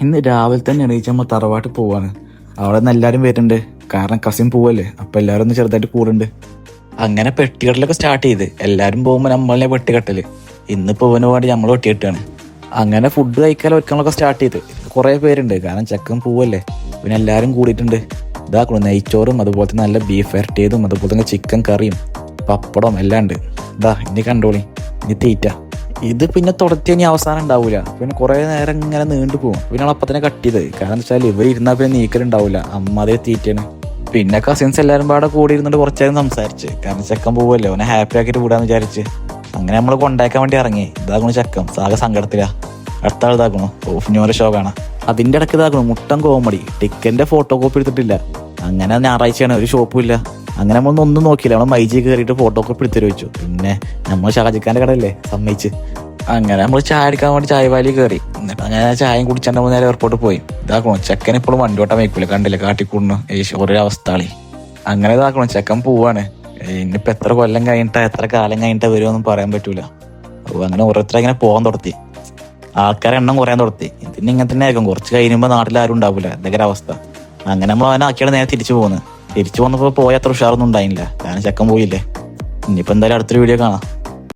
ഇന്ന് രാവിലെ തന്നെ എണീച്ച് നമ്മൾ തറവാട്ടിൽ പോവാണ്. അവിടെ നിന്ന് എല്ലാവരും വരുന്നുണ്ട്. കാരണം കസിൻ പോവല്ലേ, അപ്പം എല്ലാവരും ഒന്ന് ചെറുതായിട്ട് കൂടുണ്ട്. അങ്ങനെ പെട്ടികെട്ടലൊക്കെ സ്റ്റാർട്ട് ചെയ്ത് എല്ലാവരും പോകുമ്പോൾ നമ്മളെ വെട്ടിക്കെട്ടല്. ഇന്നിപ്പോൾ ഇവന് വേണ്ടി നമ്മൾ വെട്ടിക്കെട്ടാണ്. അങ്ങനെ ഫുഡ് കഴിക്കാൻ ഒരുക്കങ്ങളൊക്കെ സ്റ്റാർട്ട് ചെയ്ത് കുറേ പേരുണ്ട്. കാരണം ചെക്കൻ പോവല്ലേ, പിന്നെ എല്ലാവരും കൂടിയിട്ടുണ്ട്. ഇതാക്കണം നെയ്ച്ചോറും അതുപോലെ നല്ല ബീഫ് വരട്ടിയതും അതുപോലെ തന്നെ ചിക്കൻ കറിയും പപ്പടം എല്ലാം ഉണ്ട്. ഇതാ ഇനി കണ്ടോളി, ഇനി തീറ്റ. ഇത് പിന്നെ തുടർത്തി ഇനി അവസാനം ഉണ്ടാവില്ല. പിന്നെ കുറേ നേരം ഇങ്ങനെ നീണ്ടു പോകും. പിന്നെ അപ്പം തന്നെ കട്ട് ചെയ്ത്. കാരണം എന്താ വെച്ചാൽ ഇവർ ഇരുന്നാൽ പിന്നെ നീക്കലുണ്ടാവില്ല, അമ്മാതിരി തീറ്റയാണ്. പിന്നെ കസിൻസ് എല്ലാവരും പാടെ കൂടി ഇരുന്നിട്ട് കുറച്ച് നേരം സംസാരിച്ച്. കാരണം ചെക്കൻ പോവല്ലേ, അവനെ ഹാപ്പി ആക്കിയിട്ട് കൂടാന്ന് വിചാരിച്ച് അങ്ങനെ നമ്മൾ കൊണ്ടാക്കാൻ വേണ്ടി ഇറങ്ങി. ഇതാക്കണു ചെക്കൻ സാകെ സങ്കടത്തിലാ. അടുത്ത ആൾ ഇതാക്കണു ഓഫിനോരെ ഷോ കാണാം. അതിൻ്റെ ഇടയ്ക്ക് ഇതാക്കണു മുട്ടൻ കോമഡി. ടിക്കറ്റിൻ്റെ ഫോട്ടോ കോപ്പി എടുത്തിട്ടില്ല. അങ്ങനെ ഞായറാഴ്ചയാണ്, ഒരു ഷോപ്പും ഇല്ല. അങ്ങനെ നമ്മളൊന്നും ഒന്നും നോക്കിയില്ല. നമ്മൾ മൈജി കയറിയിട്ട് ഫോട്ടോ കോപ്പി എടുത്തിട്ട് വെച്ചു. പിന്നെ നമ്മൾ ഷാജിക്കാൻ്റെ കടയല്ലേ, സമ്മതിച്ച്. അങ്ങനെ നമ്മൾ ചായ അടിക്കാൻ വേണ്ടി ചായവാലി കയറി. എന്നിട്ട് അങ്ങനെ ചായയും കുടിച്ചാൽ നേരെ എയർപോർട്ടിൽ പോയി. ഇതാക്കണം ചെക്കൻ ഇപ്പോഴും വണ്ടി ഓട്ടാൻ വയ്ക്കൂല, കണ്ടില്ല കാട്ടിക്കൂടുന്നു ഓരോ അവസ്ഥാളി. അങ്ങനെ ഇതാക്കണം ചെക്കൻ പോവാണ്. ഇനിയിപ്പോൾ എത്ര കൊല്ലം കഴിഞ്ഞിട്ടാ എത്ര കാലം കഴിഞ്ഞിട്ടാ വരുമെന്നും പറയാൻ പറ്റൂല. അങ്ങനെ ഓരോരുത്തർ ഇങ്ങനെ പോകാൻ തുടത്തി. ആൾക്കാരെ എണ്ണം കുറയാൻ തുടത്തി. ഇതിന് ഇങ്ങനെ തന്നെ ആയിരിക്കും, കുറച്ച് കഴിയുമ്പോൾ നാട്ടിൽ ആരും ഉണ്ടാവില്ല, എന്തൊക്കെ അവസ്ഥ. അങ്ങനെ നമ്മൾ അവനാക്കിയാണ് നേരെ തിരിച്ചു പോകുന്നത്. തിരിച്ചു വന്നപ്പോൾ പോയ അത്ര ഉഷാറൊന്നും ഉണ്ടായില്ല, കാരണം ചെക്കൻ പോയില്ലേ. ഇനിയിപ്പോൾ എന്തായാലും അടുത്തൊരു വീഡിയോ കാണാം.